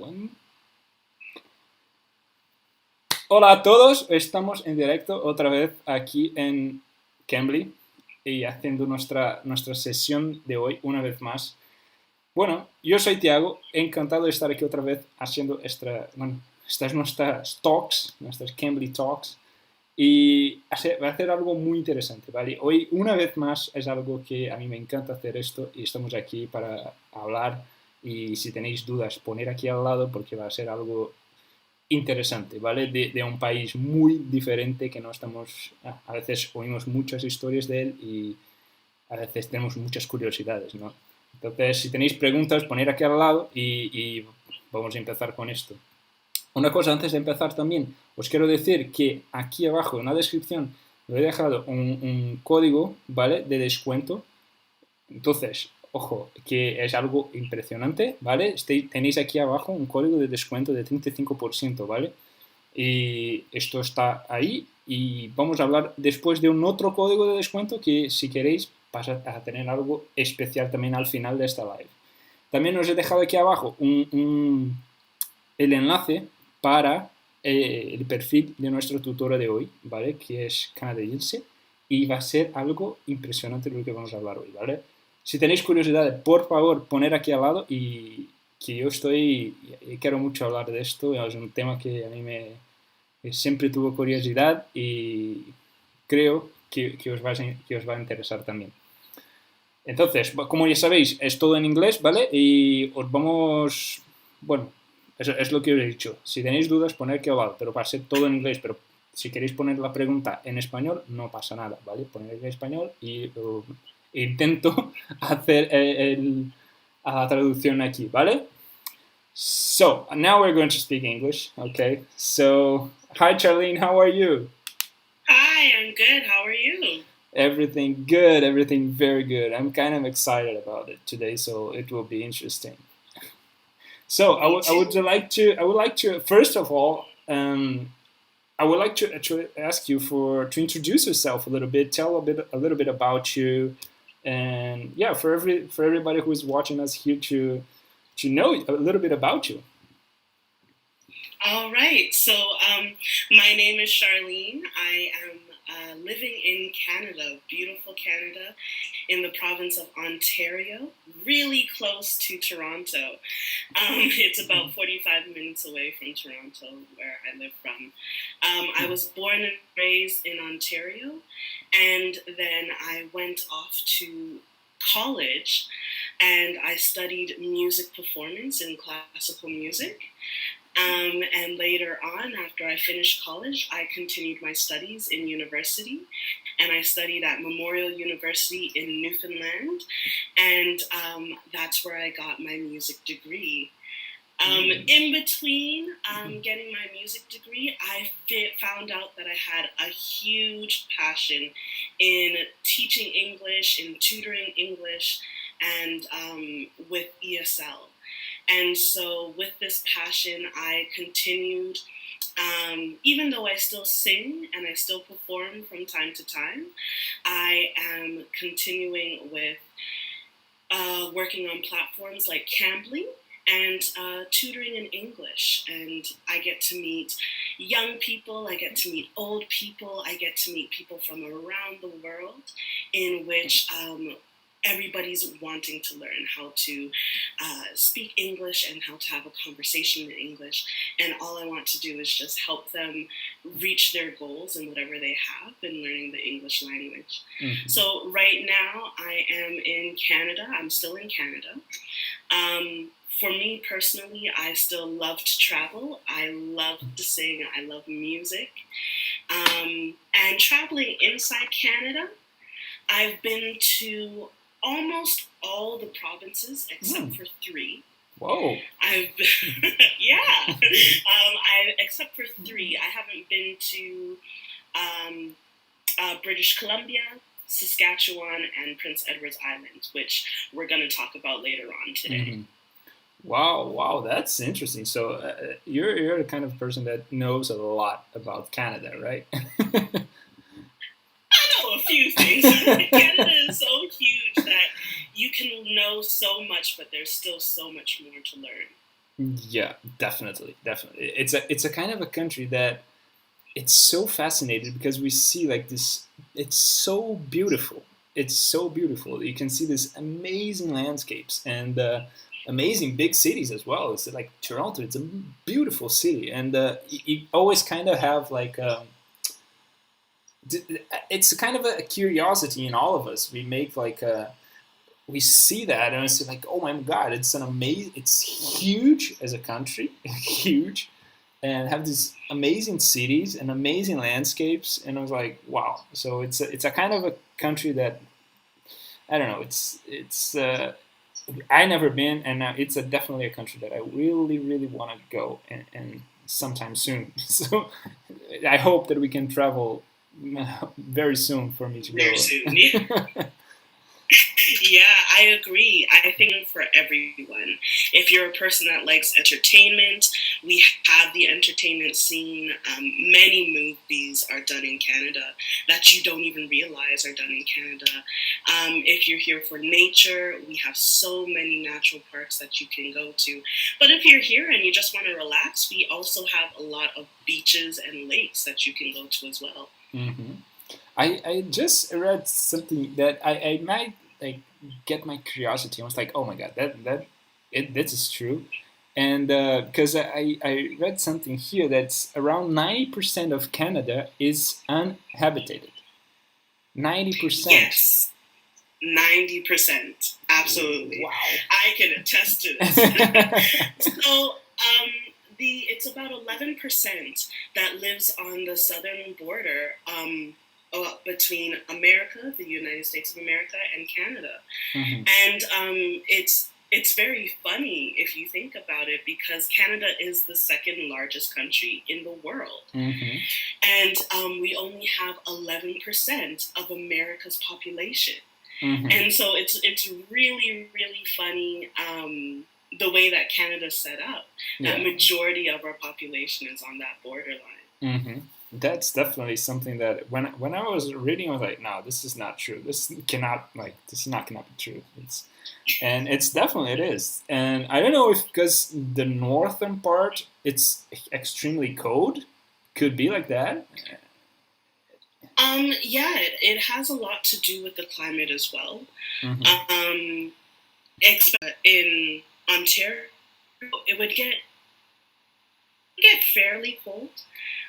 Rolling. Hola a todos, estamos en directo otra vez aquí en Cambly y haciendo nuestra sesión de hoy una vez más. Bueno, yo soy Tiago, encantado de estar aquí otra vez haciendo estas nuestras talks, nuestras Cambly Talks, y va a hacer algo muy interesante, ¿vale? Hoy, una vez más, es algo que a mí me encanta hacer esto y estamos aquí para hablar y si tenéis dudas, poner aquí al lado porque va a ser algo interesante, ¿vale? De un país muy diferente que no estamos... A veces oímos muchas historias de él y a veces tenemos muchas curiosidades, ¿no? Entonces, si tenéis preguntas, poner aquí al lado y vamos a empezar con esto. Una cosa antes de empezar también, os quiero decir que aquí abajo en la descripción os he dejado un código, ¿vale? De descuento. Entonces, ojo, que es algo impresionante, ¿vale? Tenéis aquí abajo un código de descuento de 35%, ¿vale? Y esto está ahí y vamos a hablar después de un otro código de descuento que si queréis pasa a tener algo especial también al final de esta live. También os he dejado aquí abajo el enlace para el perfil de nuestra tutora de hoy, ¿vale? Que es canadiense y va a ser algo impresionante de lo que vamos a hablar hoy, ¿vale? Si tenéis curiosidad, por favor, poner aquí al lado y que yo quiero mucho hablar de esto, es un tema que a mí que siempre tuvo curiosidad y creo que os va a interesar también. Entonces, como ya sabéis, es todo en inglés, ¿vale? Y os vamos, bueno, eso es lo que os he dicho. Si tenéis dudas, poned que va, pero va a ser todo en inglés. Pero si queréis poner la pregunta en español, no pasa nada, ¿vale? Poned en español y intento hacer la traducción aquí, ¿vale? So, now we're going to speak English, okay? So, hi Charlene, how are you? Hi, I'm good. How are you? Everything good, everything very good. I'm kind of excited about it today, so it will be interesting. So I would like to first of all, I would like to ask you to introduce yourself a little bit, tell a little bit about you, and yeah, for everybody who is watching us here to know a little bit about you. All right. So, my name is Charlene. I am living in Canada, beautiful Canada, in the province of Ontario, really close to Toronto. It's about 45 minutes away from Toronto, where I live from. I was born and raised in Ontario, and then I went off to college and I studied music performance in classical music. And later on, after I finished college, I continued my studies in university, and I studied at Memorial University in Newfoundland, and that's where I got my music degree. In between getting my music degree, I found out that I had a huge passion in teaching English, in tutoring English, and with ESL. And so with this passion, I continued, even though I still sing and I still perform from time to time, I am continuing with working on platforms like Cambly and tutoring in English. And I get to meet young people, I get to meet old people, I get to meet people from around the world in which everybody's wanting to learn how to speak English and how to have a conversation in English. And all I want to do is just help them reach their goals in whatever they have in learning the English language. Mm-hmm. So right now I am in Canada. I'm still in Canada. For me personally, I still love to travel. I love to sing. I love music. And traveling inside Canada, I've been to almost all the provinces except for 3. Whoa! Except for 3, I haven't been to British Columbia, Saskatchewan, and Prince Edward's Island, which we're going to talk about later on today. Mm-hmm. Wow, that's interesting. So you're the kind of person that knows a lot about Canada, right? I know a few things. Canada is so huge that you can know so much, but there's still so much more to learn. Yeah, definitely, definitely. It's a kind of a country that it's so fascinating because we see like this. It's so beautiful. It's so beautiful. You can see these amazing landscapes and amazing big cities as well. It's like Toronto. It's a beautiful city, and you always kind of have like. It's kind of a curiosity in all of us. We make like a we see that and it's like, oh my god, it's an amazing, it's huge as a country, huge, and have these amazing cities and amazing landscapes. And I was like, wow. So it's a kind of a country that I don't know. It's I never been, and it's definitely a country that I really really want to go and sometime soon. So I hope that we can travel very soon for me to Very go. soon. Yeah, I agree. I think for everyone, if you're a person that likes entertainment, we have the entertainment scene. Many movies are done in Canada that you don't even realize are done in Canada. If you're here for nature, we have so many natural parks that you can go to. But if you're here and you just want to relax, we also have a lot of beaches and lakes that you can go to as well. Hmm. I just read something that I might like get my curiosity. I was like, oh my god, this is true, and because I read something here that's around 90% of Canada is uninhabited. 90%. Yes, 90%. Absolutely. Wow. I can attest to this. So, it's about 11% that lives on the southern border between America, the United States of America, and Canada. Hmm. And it's very funny if you think about it because Canada is the second largest country in the world. Hmm. And we only have 11% of America's population. Hmm. And so it's really, really funny the way that Canada's set up. That Yeah. majority of our population is on that borderline. Hmm. That's definitely something that when I was reading, I was like, no, this is not true. This is not cannot be true. It's definitely it is. And I don't know if because the northern part it's extremely cold, could be like that. Yeah, it has a lot to do with the climate as well. Hmm. Um, in Ontario, it would get fairly cold.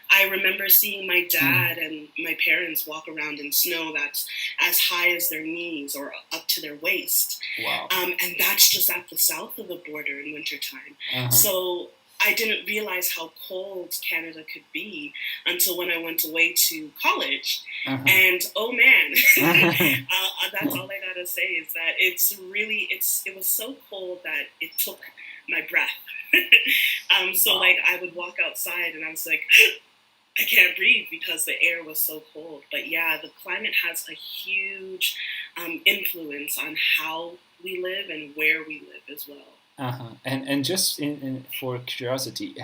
I remember seeing my dad and my parents walk around in snow that's as high as their knees or up to their waist. Wow. And that's just at the south of the border in wintertime. Uh-huh. So I didn't realize how cold Canada could be until when I went away to college. Uh-huh. And oh man, that's all I gotta say is that it was so cold that it took my breath. So Wow. like I would walk outside and I was like, I can't breathe because the air was so cold. But yeah, the climate has a huge influence on how we live and where we live as well. Uh-huh. And just for curiosity,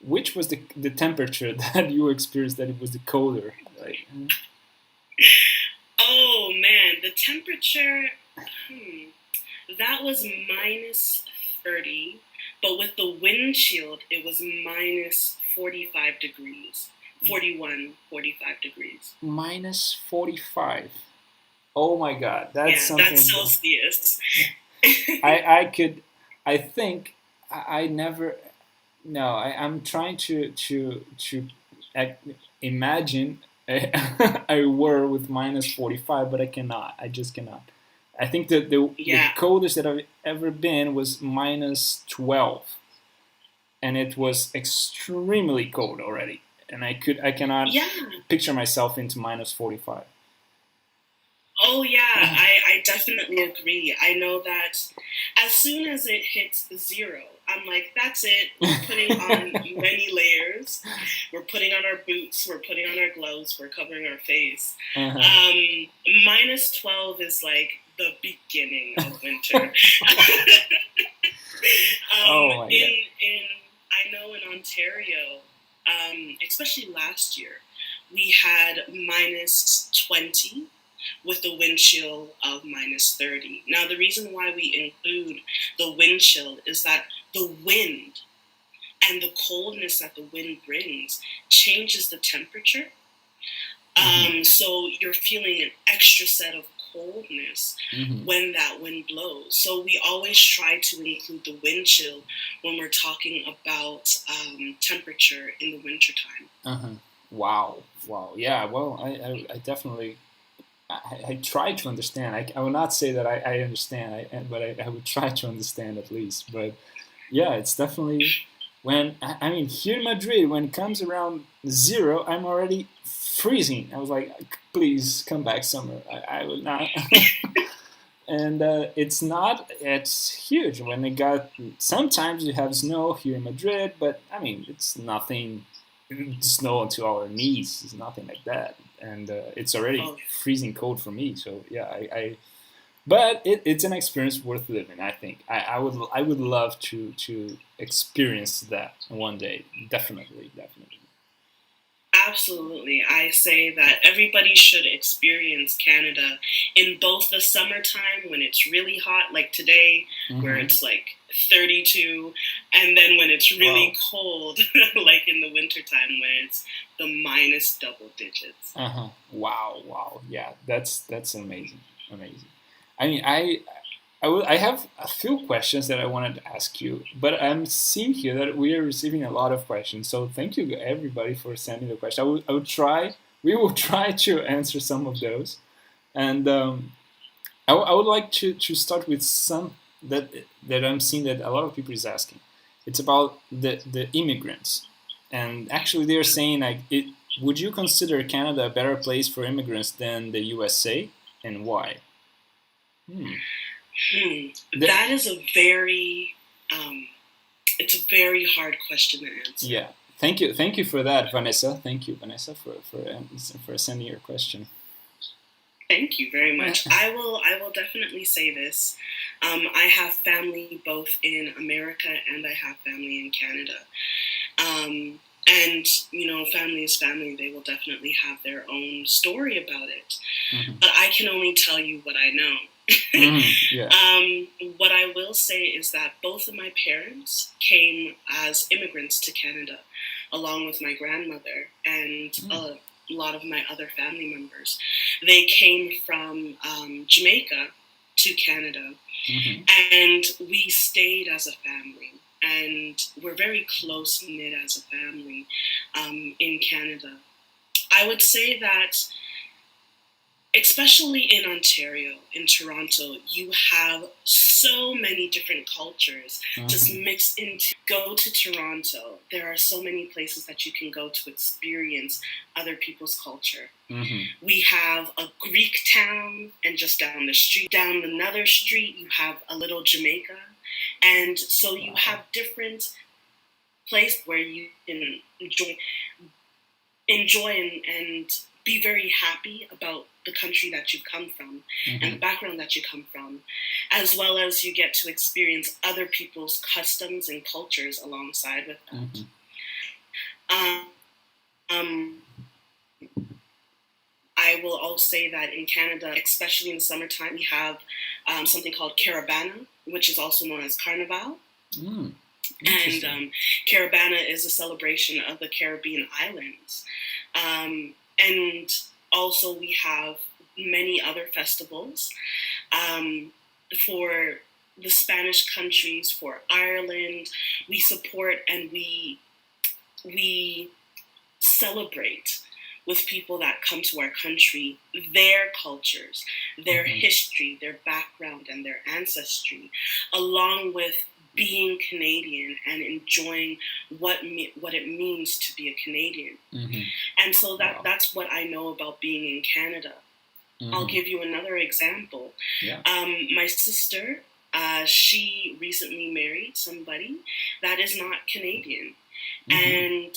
which was the temperature that you experienced that it was the colder? Like, Oh man, the temperature, that was minus 30, but with the wind chill, it was minus 45 degrees, 41, 45 degrees. minus 45. Oh my god, that's Yeah, something that's Celsius. I could I think I never no I'm trying to imagine a world with minus 45, but I cannot. I just cannot. I think that the Yeah. coldest that I've ever been was minus 12, and it was extremely cold already, and I cannot Yeah. picture myself into minus 45. Oh yeah, I definitely agree. I know that as soon as it hits zero, I'm like, that's it. We're putting on many layers. We're putting on our boots. We're putting on our gloves. We're covering our face. Uh-huh. Minus 12 is like the beginning of winter. Oh my god. In I know in Ontario, especially last year, we had minus 20 with the wind chill of minus 30. Now, the reason why we include the wind chill is that the wind and the coldness that the wind brings changes the temperature. So you're feeling an extra set of coldness when that wind blows. So we always try to include the wind chill when we're talking about temperature in the wintertime. Wow. Yeah, well, I definitely, I try to understand. I will not say that I understand, but I would try to understand at least. But yeah, it's definitely, when, I mean, here in Madrid, when it comes around 0, I'm already freezing. I was like, please come back summer. I will not. And it's huge when it got, sometimes you have snow here in Madrid, but I mean, it's nothing, snow until our knees. It's nothing like that. And it's already freezing cold for me. So yeah, but it's an experience worth living. I think I would love to experience that one day. Definitely. Absolutely. I say that everybody should experience Canada in both the summertime when it's really hot, like today, where it's like 32, and then when it's really cold, like in the wintertime when it's the minus double digits. Wow. Yeah, that's amazing. I mean, I have a few questions that I wanted to ask you, but I'm seeing here that we are receiving a lot of questions. So thank you everybody for sending the question. We will try to answer some of those, and I would like to start with some that I'm seeing that a lot of people is asking. It's about the immigrants, and actually they're saying like, would you consider Canada a better place for immigrants than the USA, and why? That is a very, it's a very hard question to answer. Yeah, thank you for that, Vanessa. Thank you, Vanessa, for sending your question. Thank you very much. I will definitely say this. I have family both in America and I have family in Canada. And, you know, family is family. They will definitely have their own story about it. But I can only tell you what I know. What I will say is that both of my parents came as immigrants to Canada, along with my grandmother and a lot of my other family members. They came from Jamaica to Canada, and we stayed as a family. And we're very close-knit as a family in Canada. I would say that, especially in Ontario, in Toronto, you have so many different cultures just mixed into. Go to Toronto, there are so many places that you can go to experience other people's culture. We have a Greek town, and just down another street, you have a little Jamaica. And so you have different places where you can enjoy and be very happy about the country that you come from and the background that you come from, as well as you get to experience other people's customs and cultures alongside with that. I will also say that in Canada, especially in the summertime, we have something called Carabana, which is also known as Carnival. And Carabana is a celebration of the Caribbean islands. And also we have many other festivals for the Spanish countries, for Ireland. We support and we celebrate with people that come to our country, their cultures, their history, their background, and their ancestry, along with being Canadian and enjoying what it means to be a Canadian. And so that's what I know about being in Canada. I'll give you another example. My sister, she recently married somebody that is not Canadian. And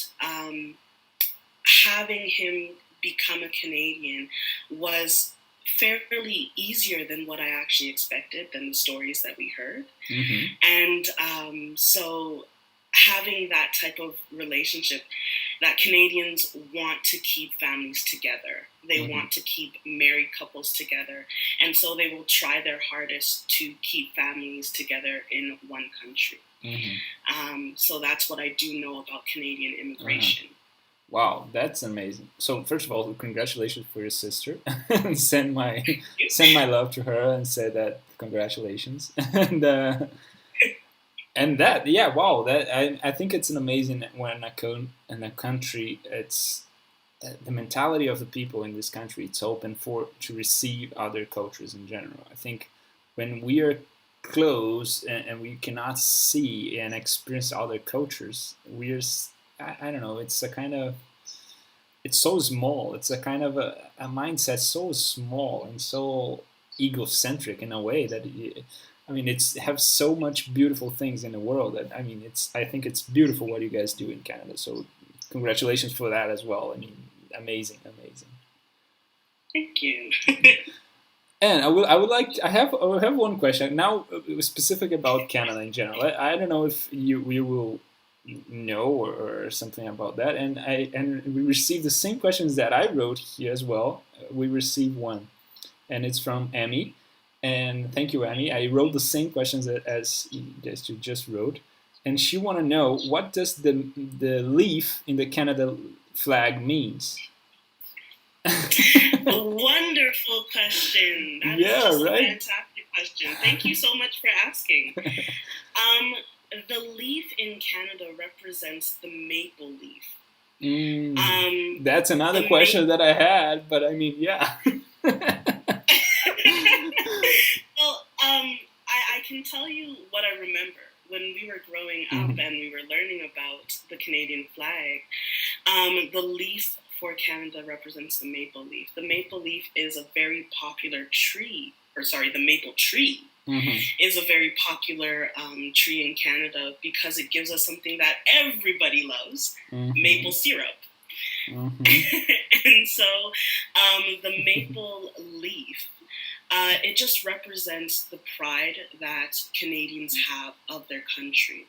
having him become a Canadian was fairly easier than what I actually expected, than the stories that we heard. And so having that type of relationship that Canadians want to keep families together. They want to keep married couples together. And so they will try their hardest to keep families together in one country. So that's what I do know about Canadian immigration. Wow, that's amazing. So first of all, congratulations for your sister. send my love to her and say that congratulations. And that, yeah, wow, that I think it's an amazing when in a country, it's the mentality of the people in this country. It's open to receive other cultures in general. I think when we are close and we cannot see and experience other cultures, I don't know. It's a kind of it's so small. It's a kind of a mindset so small and so egocentric in a way that it's have so much beautiful things in the world that I think it's beautiful what you guys do in Canada. So congratulations for that as well. I mean, amazing. Thank you. And I will have one question now, specific about Canada in general. I don't know if you will know or something about that. And we received the same questions that I wrote here as well. We received one, and it's from Amy. And thank you, Amy. I wrote the same questions as you just wrote, and she want to know what does the leaf in the Canada flag means. A wonderful question. That is just a fantastic question. Thank you so much for asking. The leaf in Canada represents the maple leaf. That's another question that I had, but yeah. Well, I can tell you what I remember when we were growing up and we were learning about the Canadian flag. The leaf for Canada represents the maple leaf. The maple leaf is a very popular tree, the maple tree is a very popular tree in Canada because it gives us something that everybody loves, maple syrup. And so the maple leaf, it just represents the pride that Canadians have of their country.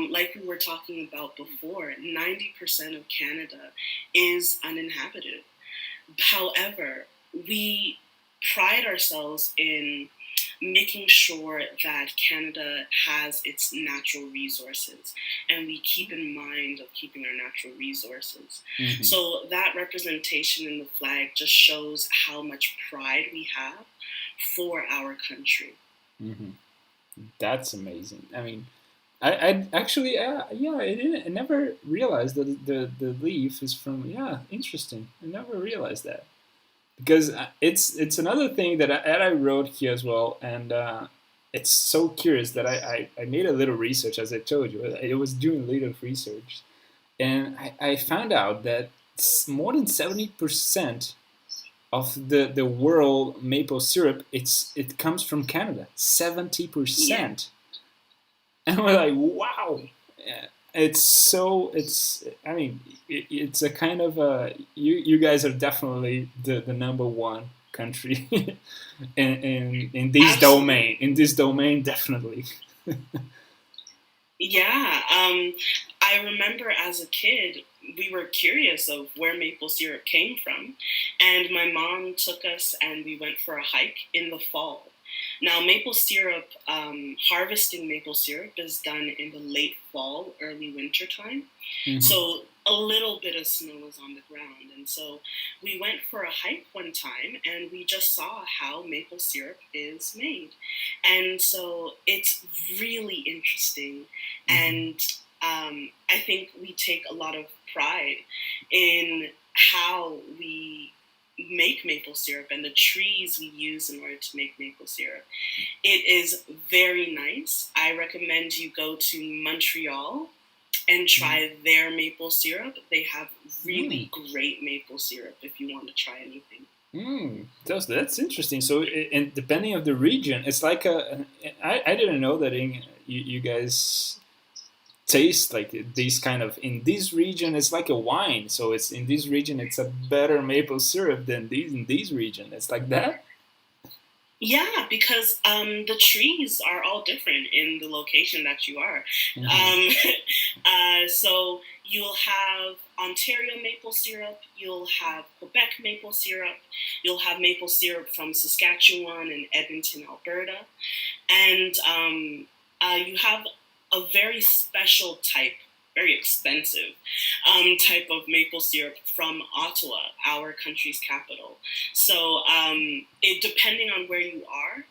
Like we were talking about before, 90% of Canada is uninhabited. However, we pride ourselves in making sure that Canada has its natural resources, and we keep in mind of keeping our natural resources. So that representation in the flag just shows how much pride we have for our country. That's amazing. I actually, I never realized that the leaf is from, interesting. I never realized that. Because it's another thing that I wrote here as well, and it's so curious that I made a little research, as I told you. I was doing a little research, and I found out that more than 70% of the world maple syrup, it comes from Canada. 70%. And we're like, wow. It's a kind of you guys are definitely the number one country in this domain. In this domain, definitely. I remember as a kid, we were curious of where maple syrup came from, and my mom took us and we went for a hike in the fall. Now, maple syrup, harvesting maple syrup is done in the late fall, early winter time. So a little bit of snow is on the ground. And so we went for a hike one time and we just saw how maple syrup is made. And so it's really interesting. And I think we take a lot of pride in how we make maple syrup and the trees we use in order to make maple syrup. It is very nice. I recommend you go to Montreal and try their maple syrup. They have really great maple syrup if you want to try anything. That's interesting. So, and depending on the region, it's like I didn't know that you guys taste like these kind of, in this region it's like a wine, so it's in this region it's a better maple syrup than in this region. It's like that. Yeah, because the trees are all different in the location that you are. Mm-hmm. So you'll have Ontario maple syrup, you'll have Quebec maple syrup, you'll have maple syrup from Saskatchewan and Edmonton, Alberta, and you have a very special type, very expensive type of maple syrup from Ottawa, our country's capital. So it depending on where you are,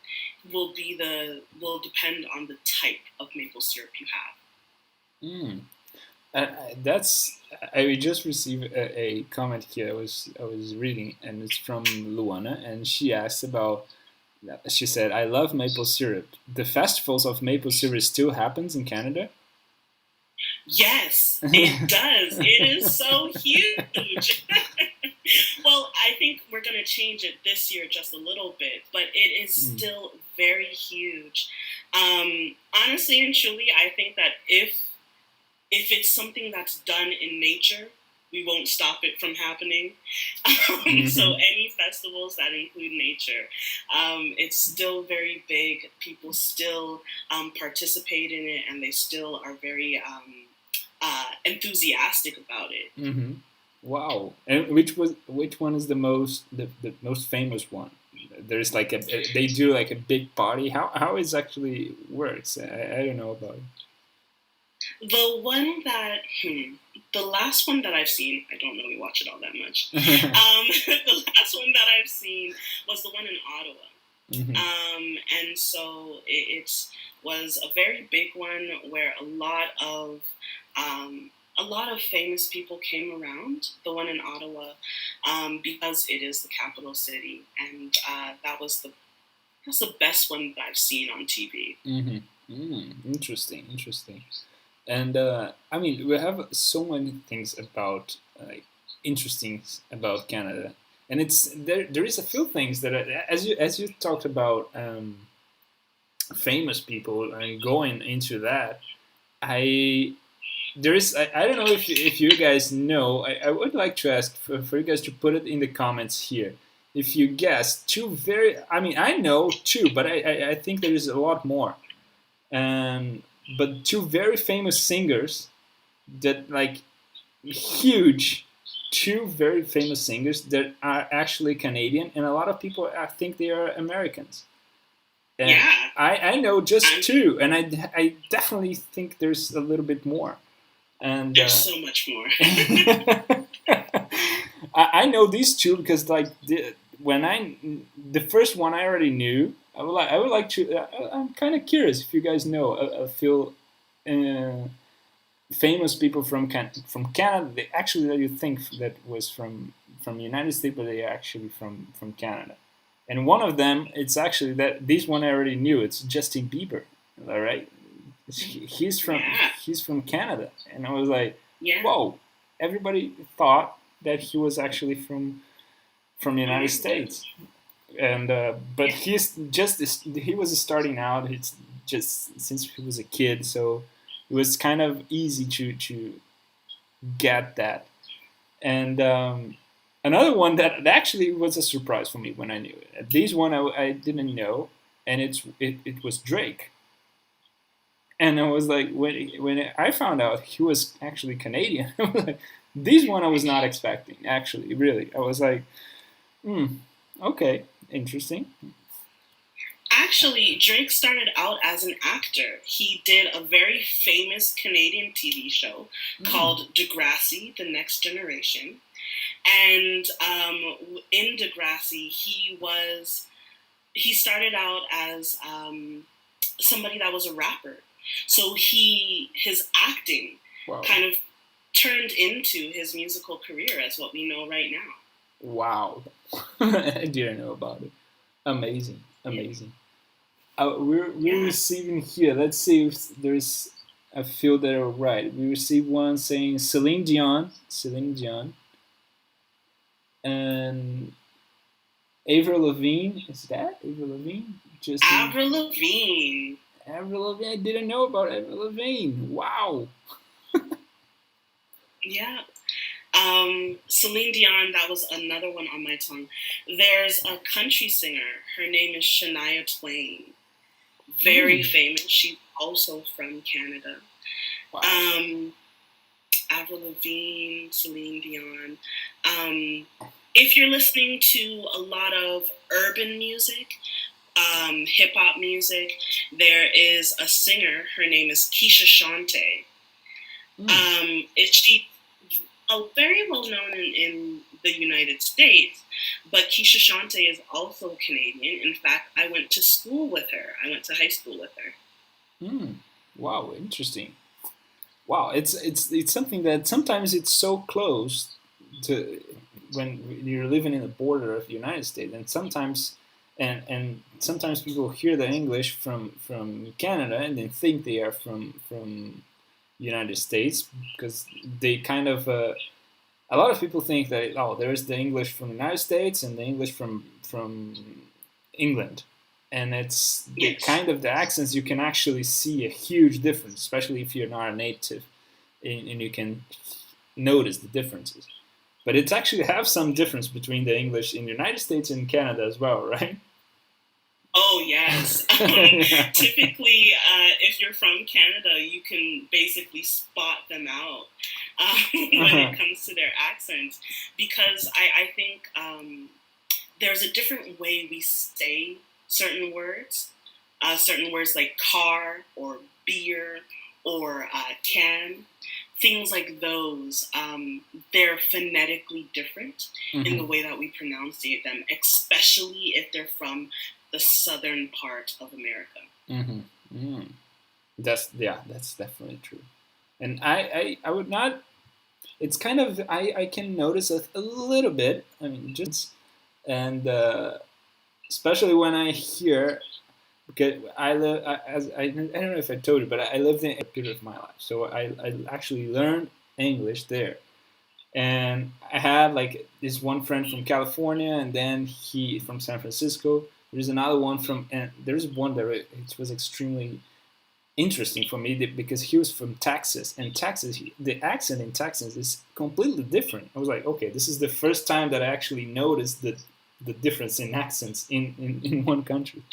will depend on the type of maple syrup you have. Mm. That's I just received a comment here. I was reading, and it's from Luana, and she asked about. She said, "I love maple syrup. The festivals of maple syrup still happens in Canada." Yes, it does. It is so huge. Well, I think we're going to change it this year just a little bit, but it is Mm. still very huge. Honestly and truly, I think that if it's something that's done in nature, we won't stop it from happening. So Mm-hmm. any festivals that include nature, it's still very big. People still participate in it, and they still are very enthusiastic about it. Mm-hmm. Wow. And which one is the most famous one? There's like they do like a big party. How it actually works? I don't know about The one that, the last one that I've seen, I don't really watch it all that much. it. The last one that I've seen was the one in Ottawa. Mm-hmm. And so it was a very big one where a lot of famous people came around. The one in Ottawa, because it is the capital city, and that's the best one that I've seen on TV. Mm-hmm. Interesting, interesting. And I mean, we have so many things about interesting about Canada, and it's there is a few things that as you talked about famous people and going into that, I I don't know if you guys know. I would like to ask for you guys to put it in the comments here. If you guess two very, I mean, I know two, but I think there is a lot more. And but two very famous singers that like huge, two very famous singers that are actually Canadian, and a lot of people I think they are Americans. And Yeah, I know just I'm, two, and I definitely think there's a little bit more. And there's so much more. I know these two because like the first one I already knew. I would like to. I'm kind of curious if you guys know a few uh, famous people from Canada. They actually that you think that was from the United States, but they are actually from Canada. And one of them, it's actually that this one I already knew. It's Justin Bieber. All right, he's from Yeah, he's from Canada, and I was like, yeah. whoa! Everybody thought that he was actually from the United Yeah, States, and but yeah. he was starting out. It's just since he was a kid, so it was kind of easy to get that. And another one that actually was a surprise for me when I knew it. This one I didn't know, and it was Drake. And I was like, when I found out he was actually Canadian, I was like, this one I was not expecting. Actually, really, I was like, hmm, okay, interesting. Actually, Drake started out as an actor. He did a very famous Canadian TV show Hmm. called Degrassi: The Next Generation. And in Degrassi, he started out as somebody that was a rapper. So his acting Wow, kind of turned into his musical career as what we know right now. wow, I didn't know about it. Amazing, Yeah. amazing. We're Yeah. receiving here. Let's see if there's a few that are right. We received one saying Celine Dion, and Avril Lavigne. Is that Avril Lavigne? Justin Avril Lavigne. Avril Lavigne. I didn't know about Avril Lavigne. Wow. Yeah. Celine Dion, that was another one on my tongue. There's a country singer. Her name is Shania Twain. Very famous. She's also from Canada. Wow. Avril Lavigne, Celine Dion. If you're listening to a lot of urban music, hip hop music, there is a singer. Her name is Keisha Shante. She's very well known in the United States, but Keisha Shante is also Canadian. In fact, I went to school with her. I went to high school with her. Wow, interesting. Wow, it's something that sometimes it's so close to when you're living in the border of the United States, and sometimes people hear the English from Canada and they think they are from United States because they kind of a lot of people think that there's the English from the United States and the English from England, and it's the kind of the accents you can actually see a huge difference, especially if you're not a native, and you can notice the differences. But it actually have some difference between the English in the United States and Canada as well, right? Oh, yes. Typically, if you're from Canada, you can basically spot them out when it comes to their accents. Because I think there's a different way we say certain words like car or beer or can. Things like those, they're phonetically different in the way that we pronunciate them, especially if they're from the southern part of America. That's definitely true. And I would not. It's kind of I can notice a little bit. I mean, just and especially when I hear because I live I don't know if I told you, but I lived in a period of my life, so I actually learned English there. And I had like this one friend from California, and then he from San Francisco. There's another one and there's one that it was extremely interesting for me because he was from Texas, and Texas, the accent in Texas is completely different. I was like, okay, this is the first time that I actually noticed the difference in accents in one country.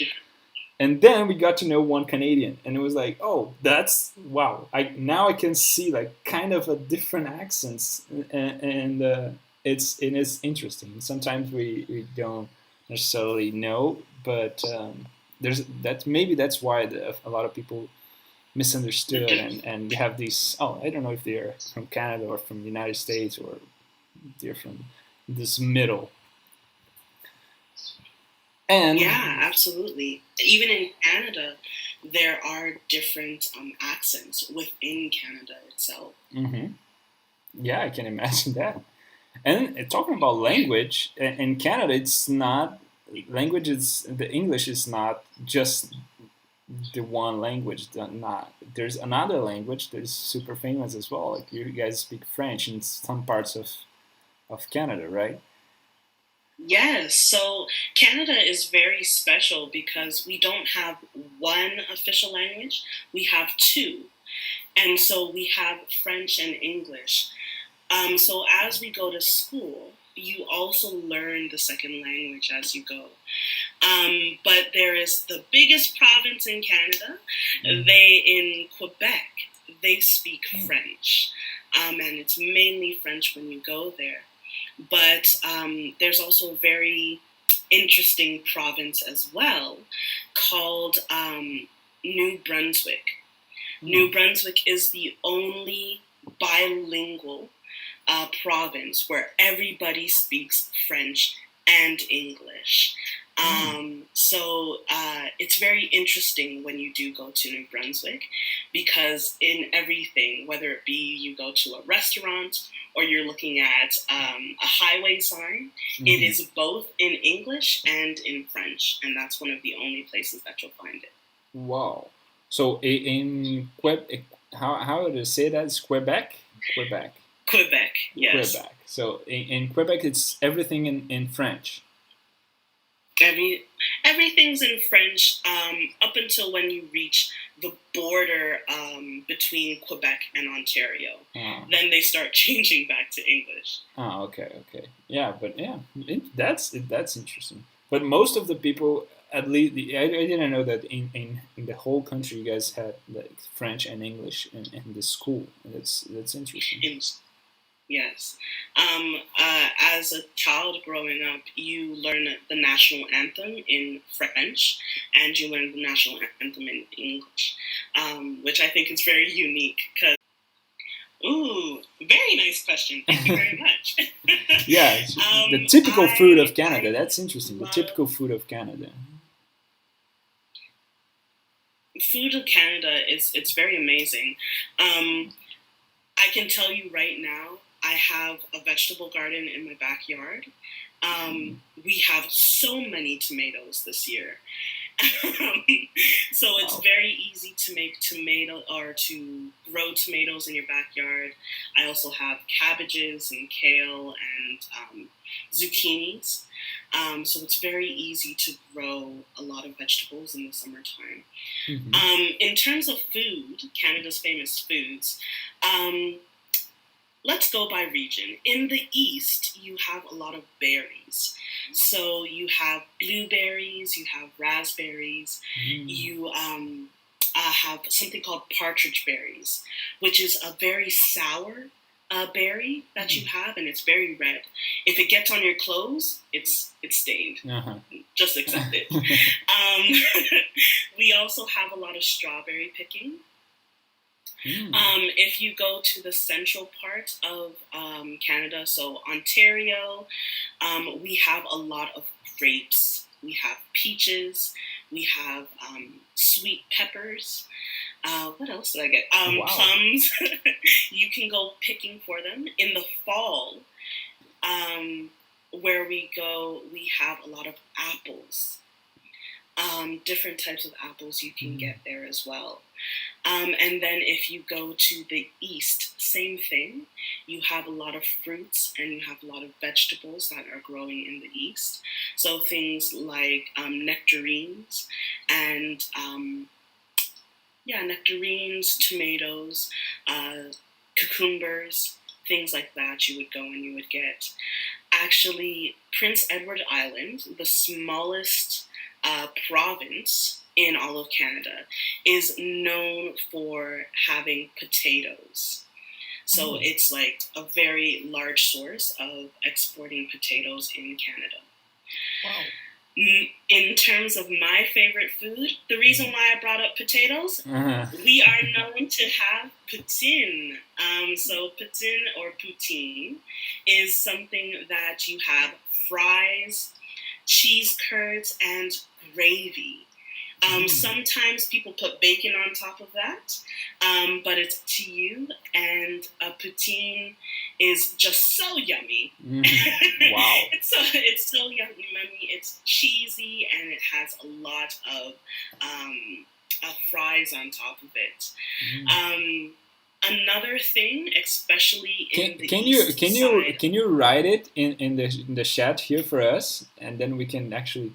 And then we got to know one Canadian, and it was like, oh, that's wow! Now I can see like kind of a different accents, and it is interesting. Sometimes we don't necessarily know, but maybe that's why a lot of people misunderstood, and they have these. Oh, I don't know if they're from Canada or from the United States or they're from this middle. And yeah, absolutely. Even in Canada, there are different accents within Canada itself. Yeah, I can imagine that. And talking about language, in Canada, it's not language. The English is not just the one language. There's another language that is super famous as well. Like you guys speak French in some parts of Canada, right? Yes, so Canada is very special because we don't have one official language, we have two. And so we have French and English. So as we go to school, you also learn the second language as you go. But there is the biggest province in Canada. In Quebec, they speak French. And it's mainly French when you go there. But there's also a very interesting province as well called New Brunswick. New Brunswick is the only bilingual province where everybody speaks French and English. So it's very interesting when you do go to New Brunswick because in everything, whether it be you go to a restaurant or you're looking at a highway sign, it is both in English and in French, and that's one of the only places that you'll find it. Wow. So in Quebec, how would you say that? It's Quebec? Quebec, yes. Quebec. So in Quebec, it's everything in French. Everything's in French up until when you reach the border between Quebec and Ontario. Ah. Then they start changing back to English. Ah, okay, okay. Yeah, but yeah, that's interesting. But most of the people, at least, I didn't know that in the whole country you guys had like French and English in the school. That's interesting. Yes. As a child growing up, you learn the national anthem in French and you learn the national anthem in English, which I think is very unique. Ooh, very nice question. Thank you very much. Yeah, the typical food of Canada. That's interesting. The typical food of Canada. Food of Canada it's very amazing. I can tell you right now, I have a vegetable garden in my backyard. We have so many tomatoes this year. So it's very easy to make tomato or to grow tomatoes in your backyard. I also have cabbages and kale and zucchinis. So it's very easy to grow a lot of vegetables in the summertime. Mm-hmm. In terms of food, Canada's famous foods, let's go by region. In the east, you have a lot of berries. So you have blueberries, you have raspberries, you have something called partridge berries, which is a very sour berry that you have, and it's very red. If it gets on your clothes, it's stained. Uh-huh. Just accept it. We also have a lot of strawberry picking. If you go to the central part of Canada, so Ontario, we have a lot of grapes. We have peaches. We have sweet peppers. What else did I get? Plums. You can go picking for them. In the fall, where we go, we have a lot of apples. Different types of apples you can get there as well. And then if you go to the east, same thing. You have a lot of fruits and you have a lot of vegetables that are growing in the east. So things like nectarines and nectarines, tomatoes, cucumbers, things like that you would go and you would get. Actually, Prince Edward Island, the smallest province in all of Canada, is known for having potatoes. So it's like a very large source of exporting potatoes in Canada. Wow. In terms of my favorite food, the reason why I brought up potatoes, we are known to have poutine. So poutine or poutine is something that you have fries, cheese curds, and gravy. Sometimes people put bacon on top of that, but it's to you. And a poutine is just so yummy. Wow. It's so yummy. It's cheesy and it has a lot of fries on top of it. Another thing, especially in the east side, can you write it in the chat here for us, and then we can actually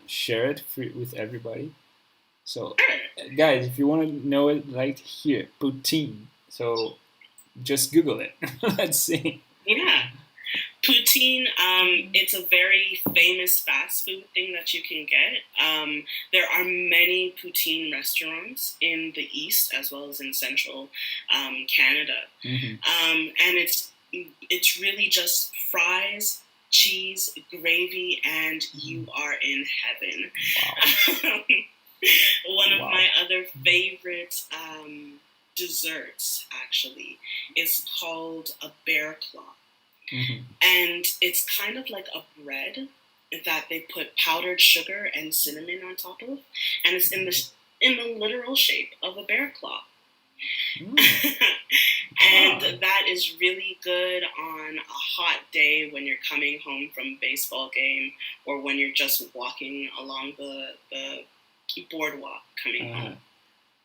share it with everybody. So, guys, if you want to know it, right here, poutine. So, just Google it. Let's see. Yeah. Poutine, it's a very famous fast food thing that you can get. There are many poutine restaurants in the east as well as in central Canada. And it's really just fries, cheese, gravy, and you are in heaven. Wow. One of my other favorite desserts, actually, is called a bear claw. And it's kind of like a bread that they put powdered sugar and cinnamon on top of, and it's in the literal shape of a bear claw. And that is really good on a hot day when you're coming home from a baseball game or when you're just walking along the boardwalk coming home.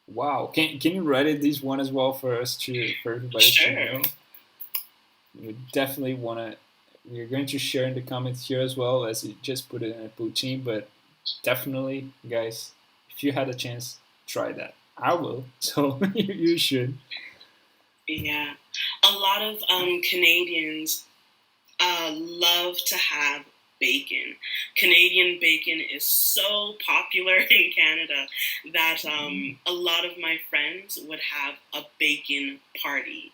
Wow. Can you write this one as well for everybody to know? We definitely want to. We're going to share in the comments here as well, as you just put it in a poutine. But definitely, guys, if you had a chance, try that. I will. So you should. Yeah. A lot of Canadians love to have bacon. Canadian bacon is so popular in Canada that a lot of my friends would have a bacon party.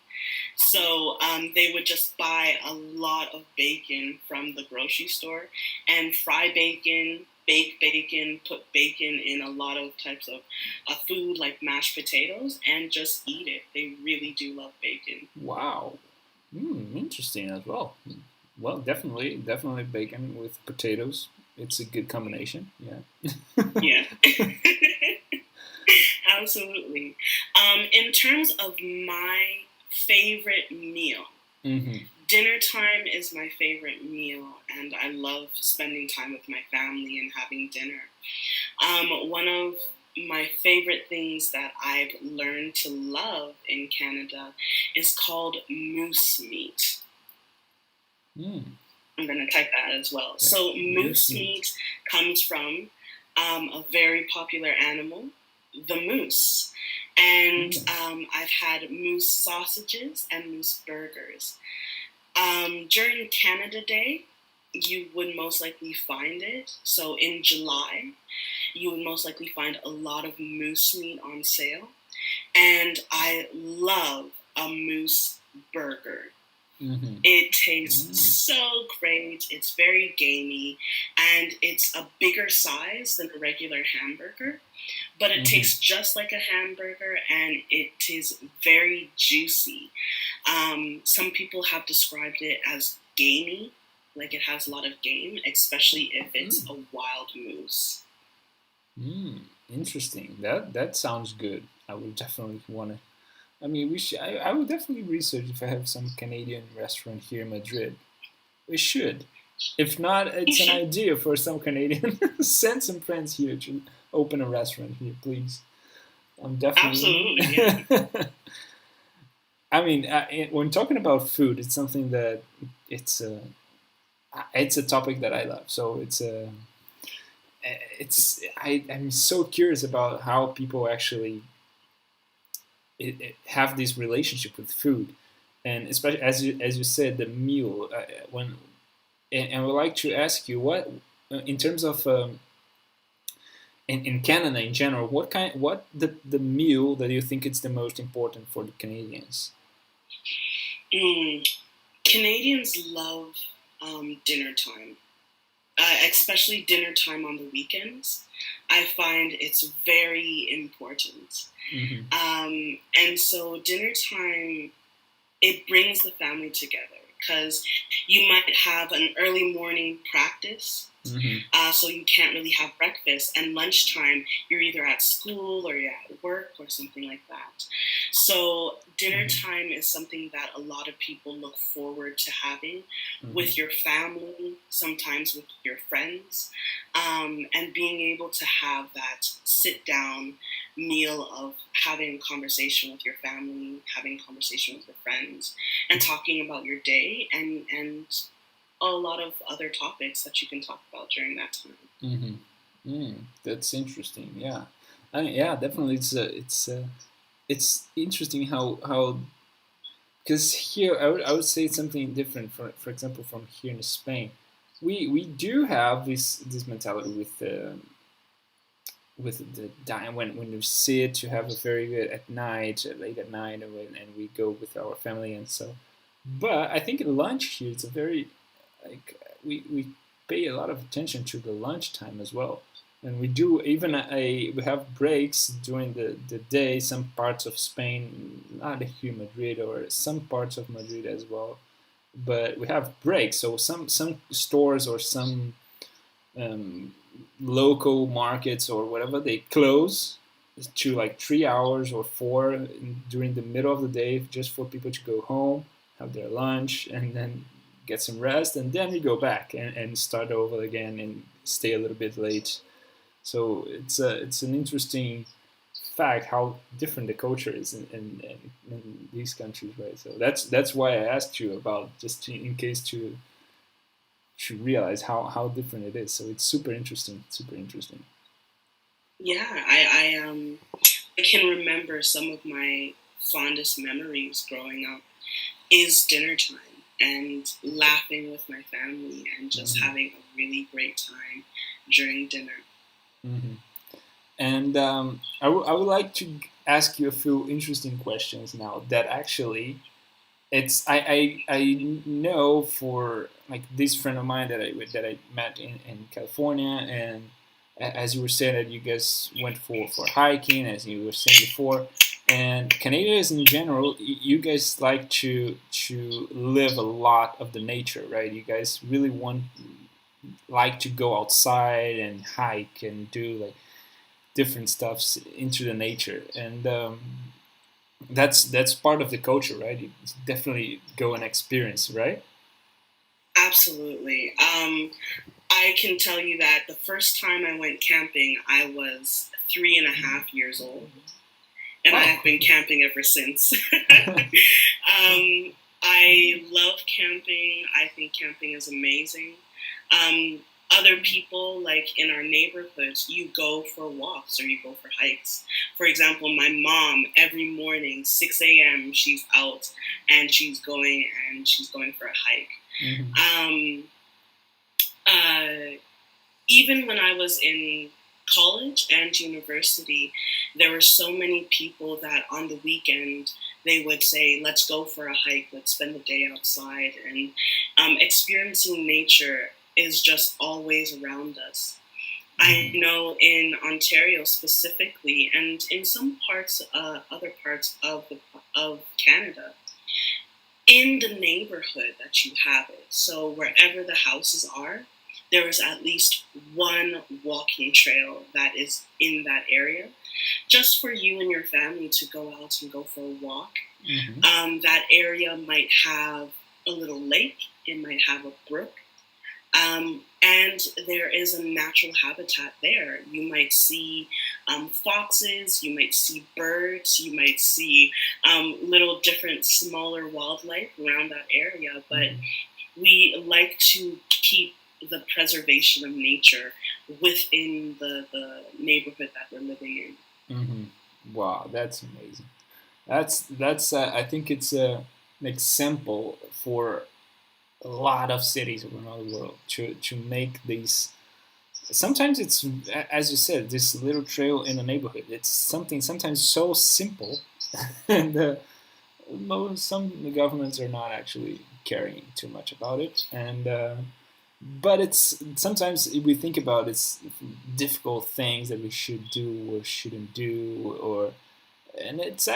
So they would just buy a lot of bacon from the grocery store and fry bacon, bake bacon, put bacon in a lot of types of food like mashed potatoes, and just eat it. They really do love bacon. Wow. Interesting as well. Well, definitely bacon with potatoes. It's a good combination. Yeah. Yeah. Absolutely. In terms of my favorite meal, Mm-hmm. dinner time is my favorite meal, and I love spending time with my family and having dinner. One of my favorite things that I've learned to love in Canada is called moose meat. I'm going to type that as well. Yeah. So moose meat comes from a very popular animal, the moose. And I've had moose sausages and moose burgers. During Canada Day, you would most likely find it. So in July, you would most likely find a lot of moose meat on sale. And I love a moose burger. Mm-hmm. It tastes so great. It's very gamey, and it's a bigger size than a regular hamburger, but it tastes just like a hamburger, and it is very juicy. Some people have described it as gamey, like it has a lot of game, especially if it's a wild moose. Interesting. That sounds good. I would definitely want to. I mean, we should. I would definitely research if I have some Canadian restaurant here in Madrid. We should. If not, it's an idea for some Canadian. Send some friends here to open a restaurant here, please. I'm definitely. Absolutely. I mean, when talking about food, it's something that it's a topic that I love. So I'm so curious about how people actually have this relationship with food, and especially as you said, the meal. And I would like to ask you what, in terms of in Canada in general, what the meal that you think is the most important for the Canadians? Canadians love dinner time, especially dinner time on the weekends. I find it's very important. And so dinner time, it brings the family together because you might have an early morning practice, so you can't really have breakfast, and lunchtime you're either at school or you're at work or something like that. So dinner time is something that a lot of people look forward to having with your family, sometimes with your friends, and being able to have that sit down meal of having a conversation with your family, having a conversation with your friends, and talking about your day and a lot of other topics that you can talk about during that time. That's interesting. Yeah, I mean, yeah, definitely. It's interesting how because here I would say something different. For example, from here in Spain, we do have this mentality with the dine when you sit to have a very good at night, late at night, and we go with our family and so. But I think lunch here is a very like we pay a lot of attention to the lunchtime as well, and we do even we have breaks during the day. Some parts of Spain, not here in Madrid, or some parts of Madrid as well, but we have breaks. So some stores or some local markets or whatever, they close to like 3 hours or four during the middle of the day, just for people to go home, have their lunch, and then get some rest, and then we go back and start over again and stay a little bit late. So it's an interesting fact how different the culture is in these countries, right? So that's why I asked you about, just in case to realize how different it is. So it's super interesting. Yeah, can remember some of my fondest memories growing up is dinner time and laughing with my family and just having a really great time during dinner. Mm-hmm. And I would like to ask you a few interesting questions now that actually I know for like this friend of mine that I met in California, and as you were saying that you guys went for hiking, as you were saying before, and Canadians in general, you guys like to live a lot of the nature, right? You guys really like to go outside and hike and do like different stuffs into the nature, and that's part of the culture, right? You definitely go and experience, right? Absolutely. I can tell you that the first time I went camping, I was 3.5 years old, and I have been camping ever since. I love camping. I think camping is amazing. Other people, like in our neighborhoods, you go for walks or you go for hikes. For example, my mom, every morning, 6 a.m., she's out and she's going for a hike. Mm-hmm. Even when I was in college and university, there were so many people that on the weekend they would say, let's go for a hike, let's spend the day outside. And experiencing nature is just always around us. I know in Ontario specifically, and in some parts, other parts of Canada, in the neighborhood that you have it, so wherever the houses are, there is at least one walking trail that is in that area, just for you and your family to go out and go for a walk. Mm-hmm. That area might have a little lake, it might have a brook, and there is a natural habitat there. You might see foxes, you might see birds, you might see little different smaller wildlife around that area, but we like to keep the preservation of nature within the neighborhood that we're living in. Mm-hmm. Wow, that's amazing. That's I think it's an example for a lot of cities around the world to make these. Sometimes it's, as you said, this little trail in the neighborhood. It's something sometimes so simple, and some governments are not actually caring too much about it. And but it's sometimes if we think about it's difficult things that we should do or shouldn't do, or and it's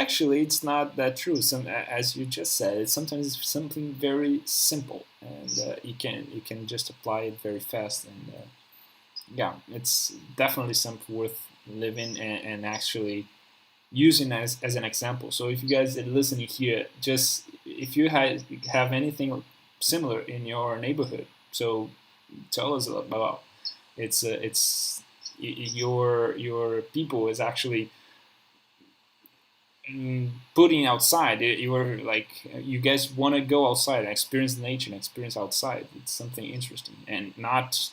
not that true. As you just said, it's sometimes something very simple, and you can just apply it very fast, and yeah, it's definitely something worth living and actually using as an example. So if you guys are listening here, just if you have anything similar in your neighborhood, so tell us about. It's your people is actually putting outside. You were like you guys want to go outside and experience nature and experience outside. It's something interesting and not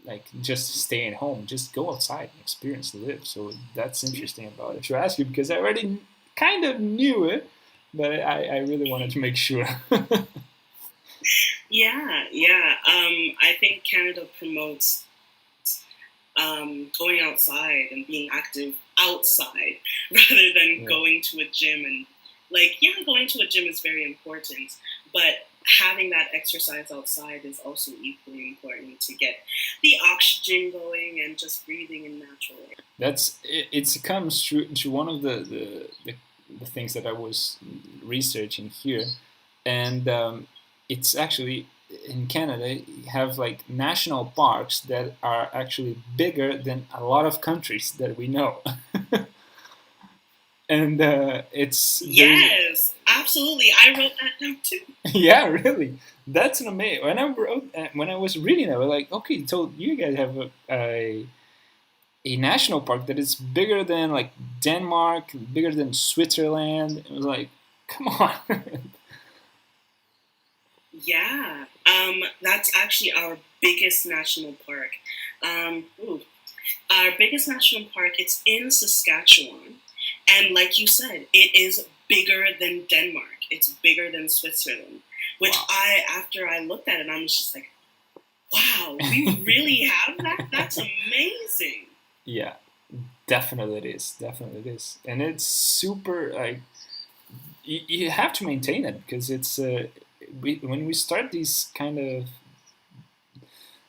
like just stay at home. Just go outside and experience, live. So that's interesting about it. To ask you because I already kind of knew it, but I really wanted to make sure. Yeah. I think Canada promotes going outside and being active outside rather than going to a gym. And going to a gym is very important, but having that exercise outside is also equally important to get the oxygen going and just breathing in natural air. It comes to one of the things that I was researching here, and it's actually in Canada have like national parks that are actually bigger than a lot of countries that we know. And yes, absolutely. I wrote that down too. Yeah, really, that's an amazing. When I was reading it, I was like, okay, so you guys have a national park that is bigger than like Denmark, bigger than Switzerland. It was like, come on. Yeah, that's actually our biggest national park. Our biggest national park, it's in Saskatchewan. And like you said, it is bigger than Denmark. It's bigger than Switzerland. Which Wow. after I looked at it, I was just like, wow, we really have that? That's amazing. Yeah, definitely it is. Definitely it is. And it's super, like, you have to maintain it because it's, when we start these kind of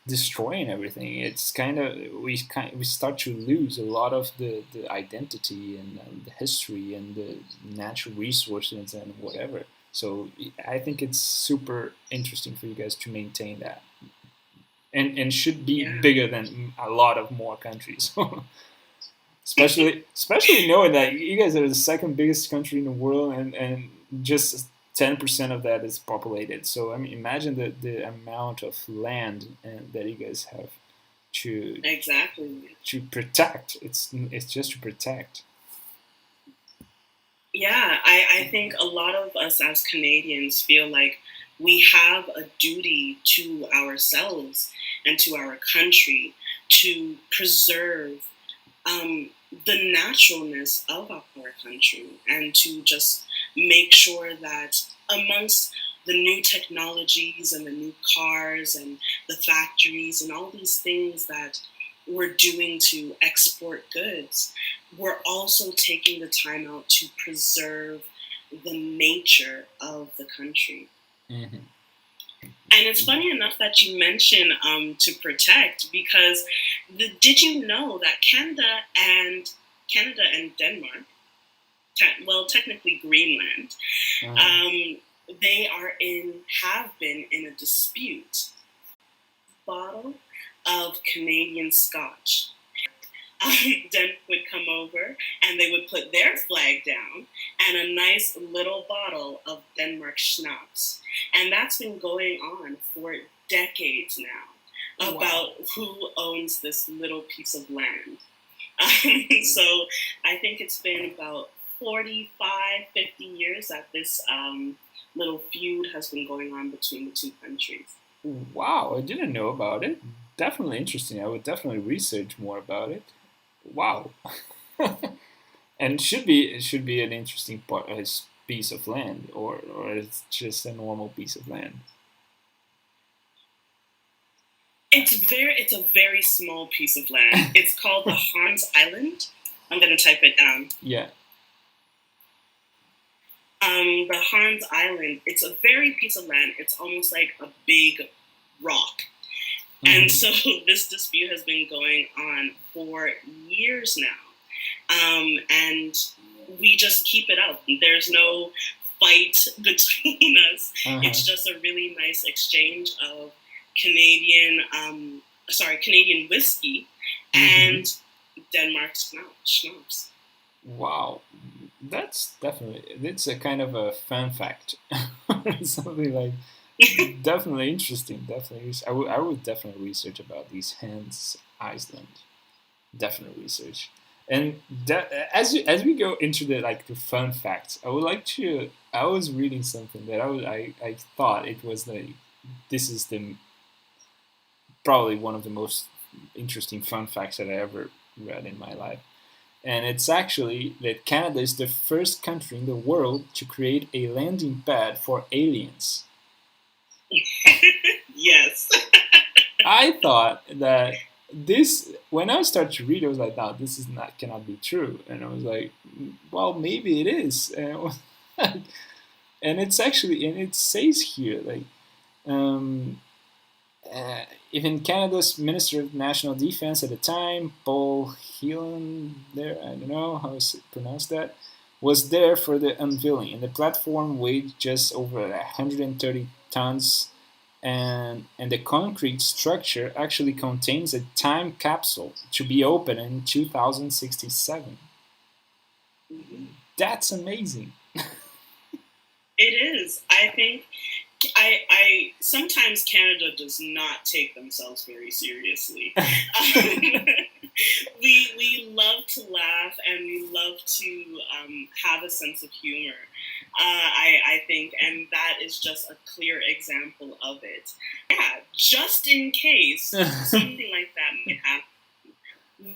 destroying everything, it's we start to lose a lot of the identity and the history and the natural resources and whatever. So I think it's super interesting for you guys to maintain that, and should be Yeah. bigger than a lot of more countries. especially knowing that you guys are the second biggest country in the world, and just 10% of that is populated. So I mean, imagine the amount of land that you guys have to Exactly. to protect. It's just to protect. Yeah, I think a lot of us as Canadians feel like we have a duty to ourselves and to our country to preserve the naturalness of our country and to just make sure that amongst the new technologies and the new cars and the factories and all these things that we're doing to export goods, we're also taking the time out to preserve the nature of the country. Mm-hmm. And it's funny enough that you mention to protect, because did you know that Canada and Denmark, well, technically Greenland, Uh-huh. they have been in a dispute. Bottle of Canadian Scotch. Denmark would come over and they would put their flag down and a nice little bottle of Denmark schnapps. And that's been going on for decades now Wow. about who owns this little piece of land. So I think it's been about 45, 50 years that this little feud has been going on between the two countries. Wow, I didn't know about it. Definitely interesting. I would definitely research more about it. Wow. And it should be an interesting piece of land, or it's just a normal piece of land. It's a very small piece of land. It's called the Hans Island. I'm gonna type it down. Yeah. The Hans Island. It's a very piece of land. It's almost like a big rock. And so this dispute has been going on for years now. And we just keep it up. There's no fight between us. It's just a really nice exchange of Canadian whiskey and Denmark schnapps. Wow, it's a kind of a fun fact. Something like definitely interesting. Definitely, I would definitely research about these Hans Iceland. Definitely research. And as we go into the fun facts, I would like to. I was reading something that I thought it was this is the probably one of the most interesting fun facts that I ever read in my life. And it's actually that Canada is the first country in the world to create a landing pad for aliens. Yes. I thought that this, when I started to read, I was like, no, this is not cannot be true. And I was like, well, maybe it is. And, and it's actually, and it says here, um, even Canada's Minister of National Defense at the time, Paul Heelan, there, I don't know how to pronounce that, was there for the unveiling. And the platform weighed just over 130 tons, and the concrete structure actually contains a time capsule to be opened in 2067. That's amazing. It is. I think I sometimes Canada does not take themselves very seriously. We love to laugh and we love to have a sense of humor. I think, and that is just a clear example of it. Yeah, just in case something like that might happen,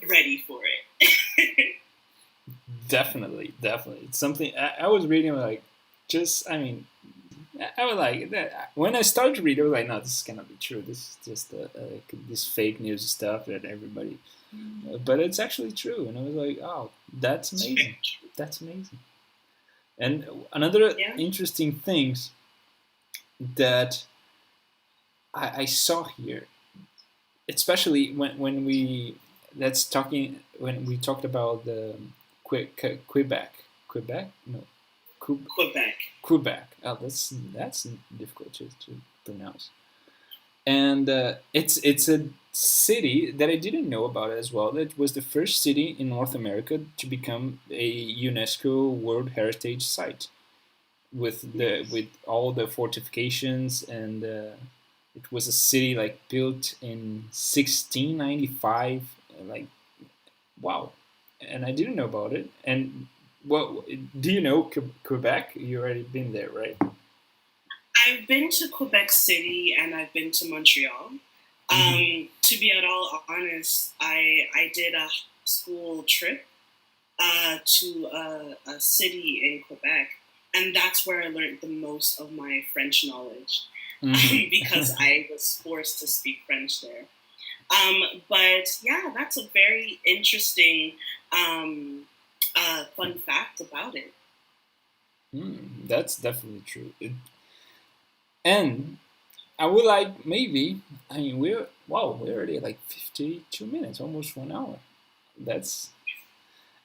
ready for it. Definitely, definitely. It's something I was reading like, just I mean, I was like that when I started to read. I was like, no, this cannot be true. This is just this fake news stuff that everybody. But it's actually true, and I was like, oh, that's amazing. That's amazing. And another Yeah. interesting things that I saw here, especially when we that's talking when we talked about the Quebec, no, Quebec. Quebec. Oh, that's difficult to pronounce. And it's a city that I didn't know about as well. That was the first city in North America to become a UNESCO World Heritage Site with all the fortifications, and it was a city like built in 1695. Like, wow. And I didn't know about it. And well, do you know Quebec? You already been there, right? I've been to Quebec City and I've been to Montreal. To be at all honest, I did a school trip to a city in Quebec, and that's where I learned the most of my French knowledge because I was forced to speak French there. But yeah, that's a very interesting fun fact about it. That's definitely true. And I would like maybe. I mean, we're already at like 52 minutes, almost 1 hour. That's.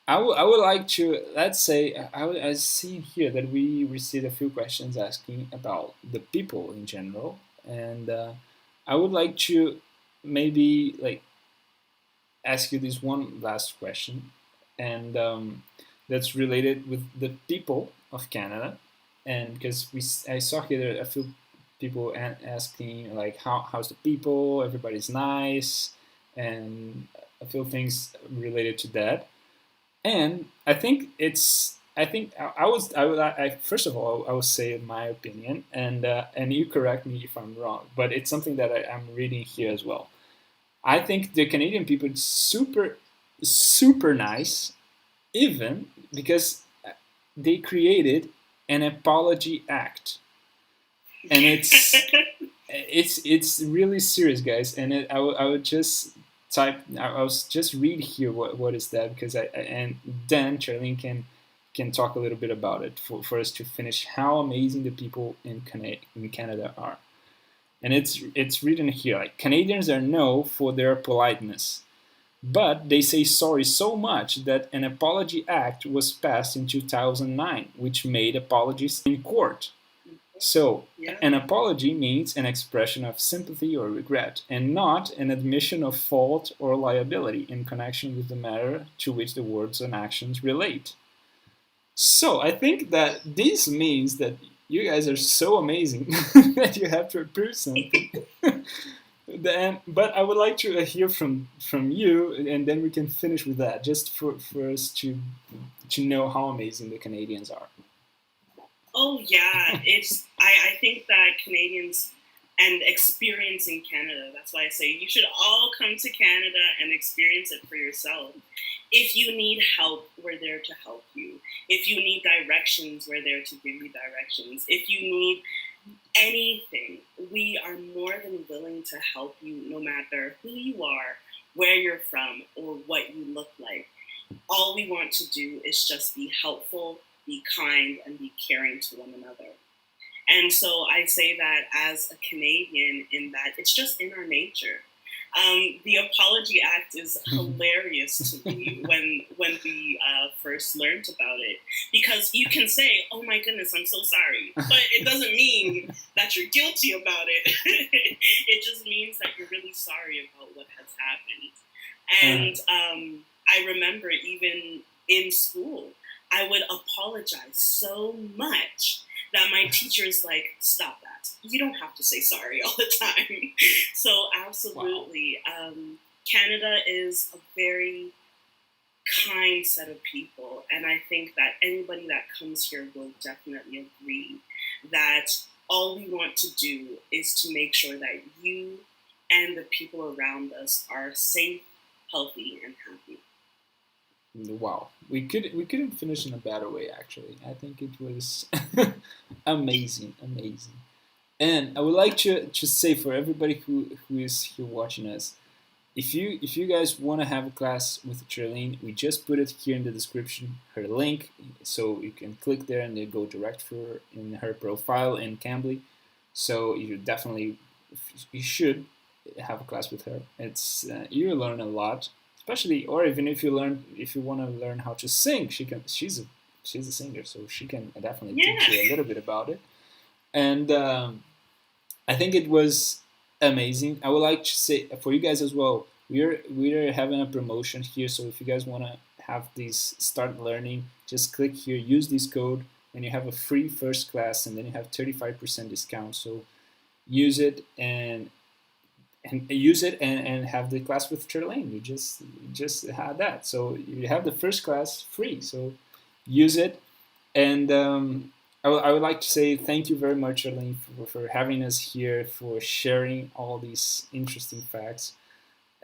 I would like to, let's say, I see here that we received a few questions asking about the people in general, and I would like to maybe like ask you this one last question, and that's related with the people of Canada, and because I saw here a few people asking like how's the people, everybody's nice, and a few things related to that. And I think it's. I think I first of all I will say my opinion, and you correct me if I'm wrong, but it's something that I'm reading here as well. I think the Canadian people are super nice, even because they created an apology act, and it's really serious, guys. And I would just type. I was just read here what is that, because and then Charlene can talk a little bit about it for us to finish how amazing the people in Canada are. And it's written here like Canadians are known for their politeness, but they say sorry so much that an apology act was passed in 2009, which made apologies in court. So, Yeah. an apology means an expression of sympathy or regret, and not an admission of fault or liability in connection with the matter to which the words and actions relate. So, I think that this means that you guys are so amazing that you have to approve something. But I would like to hear from you, and then we can finish with that, just for us to know how amazing the Canadians are. Oh yeah, I think that Canadians and experiencing Canada. That's why I say you should all come to Canada and experience it for yourself. If you need help, we're there to help you. If you need directions, we're there to give you directions. If you need anything, we are more than willing to help you, no matter who you are, where you're from, or what you look like. All we want to do is just be helpful, be kind, and be caring to one another. And so I say that as a Canadian, in that it's just in our nature. The Apology Act is hilarious to me when we first learned about it, because you can say, "Oh my goodness, I'm so sorry," but it doesn't mean that you're guilty about it. It just means that you're really sorry about what has happened. And I remember even in school, I would apologize so much that my teacher's like, "Stop that. You don't have to say sorry all the time." So absolutely, wow. Canada is a very kind set of people, and I think that anybody that comes here will definitely agree that all we want to do is to make sure that you and the people around us are safe, healthy and happy. Wow, we couldn't finish in a better way. Actually, I think it was amazing, amazing. And I would like to say for everybody who is here watching us, if you guys want to have a class with Charlene, we just put it here in the description, her link, so you can click there and then go direct for in her profile in Cambly. So you definitely you should have a class with her. It's you learn a lot, especially or even if you want to learn how to sing, she's a singer, so she can definitely teach you a little bit about it. And I think it was amazing. I would like to say for you guys as well. We're having a promotion here, so if you guys want to have these start learning, just click here, use this code, and you have a free first class, and then you have 35% discount. So use it and use it and have the class with Charlene. You just had that, so you have the first class free. So use it, and I would like to say thank you very much, Charlene, for having us here, for sharing all these interesting facts.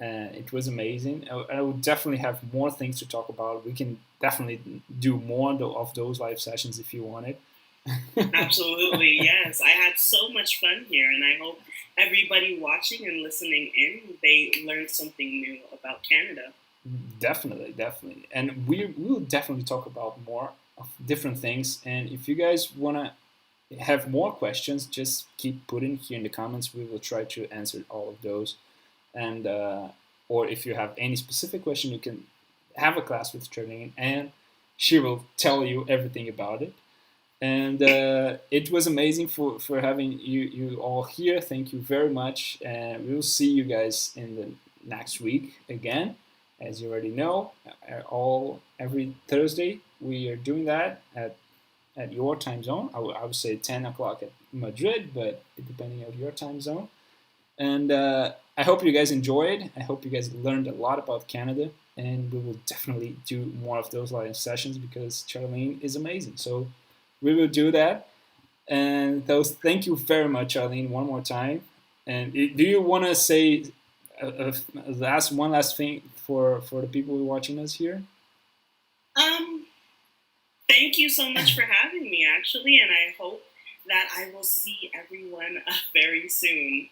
It was amazing. I would definitely have more things to talk about. We can definitely do more of those live sessions if you want it. Absolutely, yes. I had so much fun here, and I hope everybody watching and listening in, they learned something new about Canada. Definitely, definitely. And we will definitely talk about more of different things. And if you guys want to have more questions, just keep putting here in the comments. We will try to answer all of those. And or if you have any specific question, you can have a class with Charlene, and she will tell you everything about it. And it was amazing for having you all here. Thank you very much, and we will see you guys in the next week again. As you already know, all every Thursday we are doing that at your time zone. I would say 10 o'clock at Madrid, but depending on your time zone. And I hope you guys enjoyed. I hope you guys learned a lot about Canada, and we will definitely do more of those live sessions because Charlene is amazing. So we will do that. And those, thank you very much, Charlene, one more time. And do you want to say one last thing for the people who are watching us here? Um, Thank you so much for having me, actually, and I hope that I will see everyone very soon.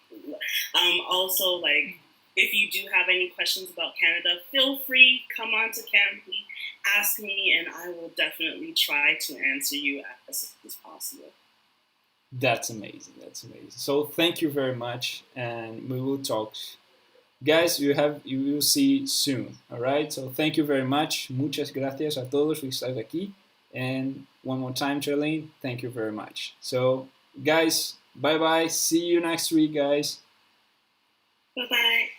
Also, like, if you do have any questions about Canada, feel free, come on to Cambly, ask me, and I will definitely try to answer you as soon as possible. That's amazing. That's amazing. So thank you very much, and we will talk, guys. You will see soon. All right. So thank you very much. Muchas gracias a todos por estar aquí. And one more time, Charlene, thank you very much. So, guys, bye bye. See you next week, guys. Bye bye.